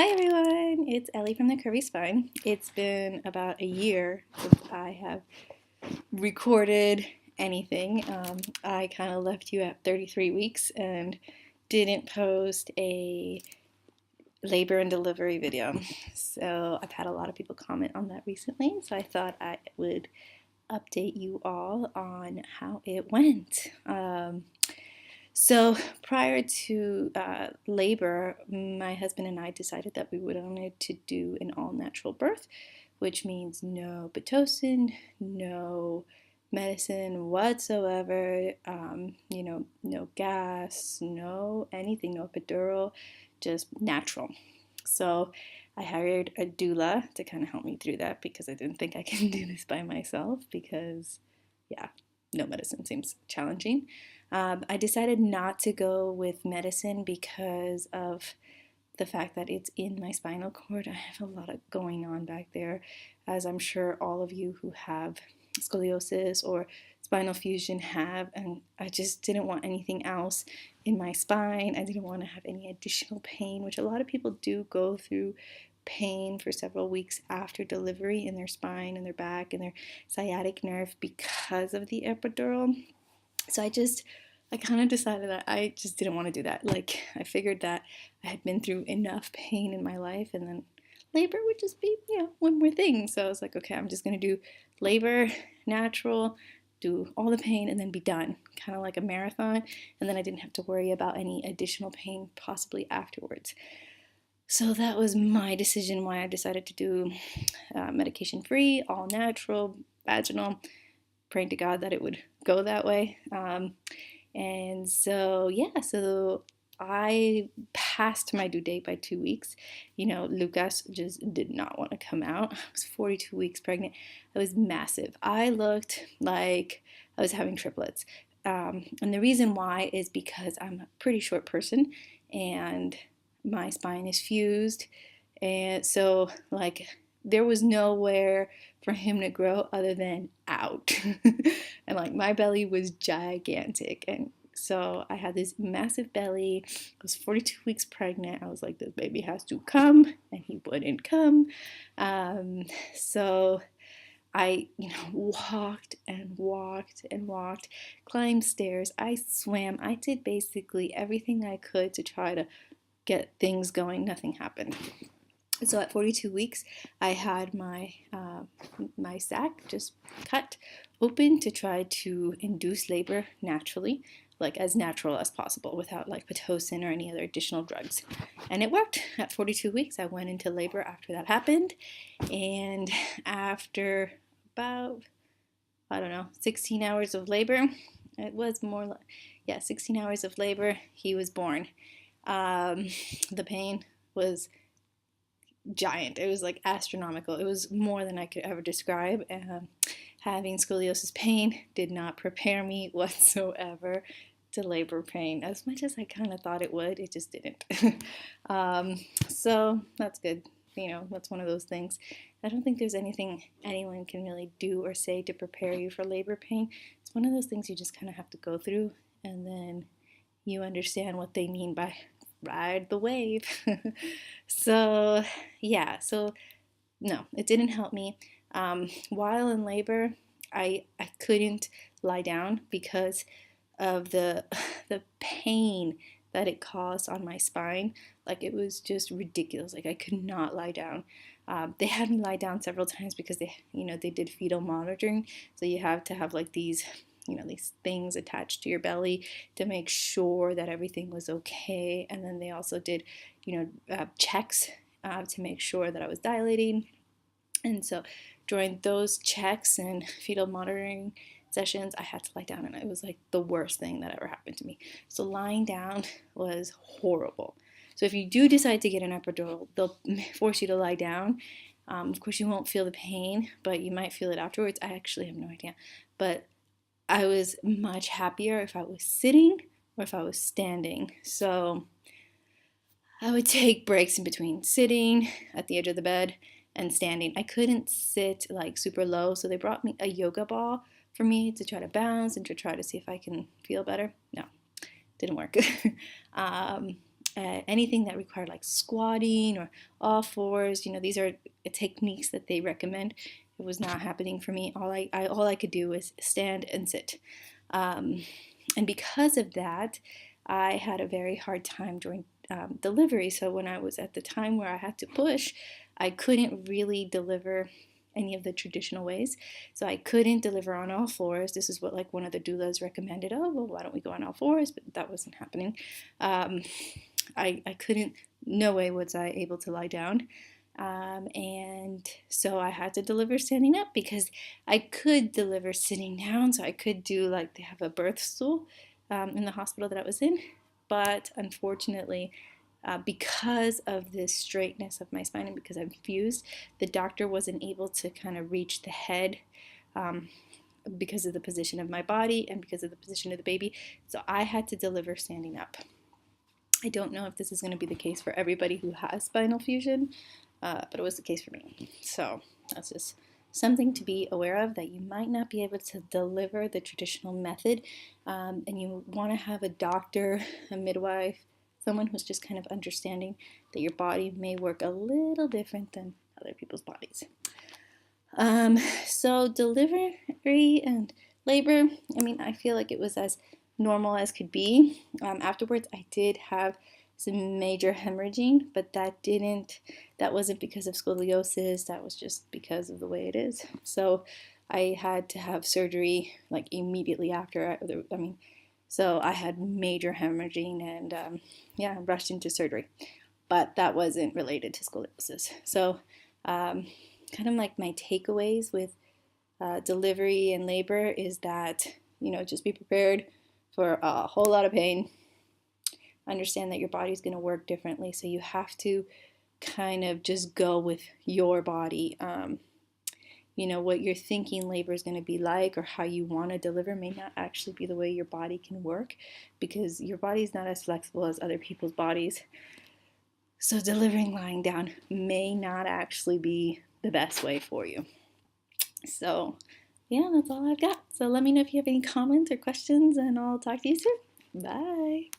Hi everyone, it's Ellie from the Curvy Spine. It's been about a year since I have recorded anything. I kind of left you at 33 weeks and didn't post a labor and delivery video. So I've had a lot of people comment on that recently, so I thought I would update you all on how it went. So prior to labor, my husband and I decided that we wanted to do an all-natural birth, which means no Pitocin, no medicine whatsoever, no gas, no anything, no epidural, just natural. So I hired a doula to kind of help me through that because I didn't think I can do this by myself because, yeah, no medicine seems challenging. I decided not to go with medicine because of the fact that it's in my spinal cord. I have a lot of going on back there, as I'm sure all of you who have scoliosis or spinal fusion have, and I just didn't want anything else in my spine. I didn't want to have any additional pain, which a lot of people do go through pain for several weeks after delivery in their spine and their back and their sciatic nerve because of the epidural. So I kind of decided that I just didn't want to do that. Like, I figured that I had been through enough pain in my life, and then labor would just be, one more thing. So I was like, okay, I'm just going to do labor, natural, do all the pain, and then be done. Kind of like a marathon. And then I didn't have to worry about any additional pain possibly afterwards. So that was my decision why I decided to do medication free, all natural, vaginal, praying to God that it would go that way. And so, yeah, so I passed my due date by 2 weeks. Lucas just did not want to come out. I was 42 weeks pregnant. I was massive. I looked like I was having triplets. And the reason why is because I'm a pretty short person and my spine is fused. And so, like, there was nowhere for him to grow other than out. And like my belly was gigantic. And so I had this massive belly. I was 42 weeks pregnant. I was like, this baby has to come, and he wouldn't come. So I, walked and walked and walked, climbed stairs. I swam. I did basically everything I could to try to get things going. Nothing happened. So at 42 weeks, I had my sac just cut open to try to induce labor naturally, like as natural as possible, without like Pitocin or any other additional drugs. And it worked. At 42 weeks, I went into labor after that happened, and after about 16 hours of labor, it was more like 16 hours of labor, he was born. The pain was giant. It was like astronomical. It was more than I could ever describe. Having scoliosis pain did not prepare me whatsoever to labor pain. As much as I kind of thought it would, it just didn't. So that's good. That's one of those things. I don't think there's anything anyone can really do or say to prepare you for labor pain. It's one of those things you just kind of have to go through, and then you understand what they mean by ride the wave. So no, it didn't help me. While in labor, I couldn't lie down because of the pain that it caused on my spine. Like, it was just ridiculous. Like, I could not lie down. They had me lie down several times because they did fetal monitoring. So you have to have like these things attached to your belly to make sure that everything was okay. And then they also did, checks to make sure that I was dilating. And so during those checks and fetal monitoring sessions, I had to lie down, and it was like the worst thing that ever happened to me. So lying down was horrible. So if you do decide to get an epidural, they'll force you to lie down. Of course, you won't feel the pain, but you might feel it afterwards. I actually have no idea. But I was much happier if I was sitting or if I was standing. So I would take breaks in between sitting at the edge of the bed and standing. I couldn't sit like super low, so they brought me a yoga ball for me to try to bounce and to try to see if I can feel better. No, didn't work. anything that required like squatting or all fours, these are techniques that they recommend. It was not happening for me. All I could do was stand and sit. And because of that, I had a very hard time during delivery. So when I was at the time where I had to push, I couldn't really deliver any of the traditional ways. So I couldn't deliver on all fours. This is what like one of the doulas recommended. Oh, well, why don't we go on all fours? But that wasn't happening. I couldn't, no way was I able to lie down. And so I had to deliver standing up because I could deliver sitting down. So I could do like they have a birth stool in the hospital that I was in. But unfortunately, because of the straightness of my spine and because I'm fused, the doctor wasn't able to kind of reach the head because of the position of my body and because of the position of the baby. So I had to deliver standing up. I don't know if this is going to be the case for everybody who has spinal fusion, but it was the case for me. So that's just something to be aware of, that you might not be able to deliver the traditional method, and you want to have a doctor, a midwife, someone who's just kind of understanding that your body may work a little different than other people's bodies. So delivery and labor, I feel like it was as normal as could be. Afterwards, I did have some major hemorrhaging, but that wasn't because of scoliosis. That was just because of the way it is. So I had to have surgery like immediately after. So I had major hemorrhaging and rushed into surgery. But that wasn't related to scoliosis. So kind of like my takeaways with delivery and labor is that, just be prepared for a whole lot of pain. Understand that your body's going to work differently, so you have to kind of just go with your body. What you're thinking labor is going to be like or how you want to deliver may not actually be the way your body can work, because your body's not as flexible as other people's bodies. So delivering lying down may not actually be the best way for you. So yeah, that's all I've got. So let me know if you have any comments or questions, and I'll talk to you soon. Bye.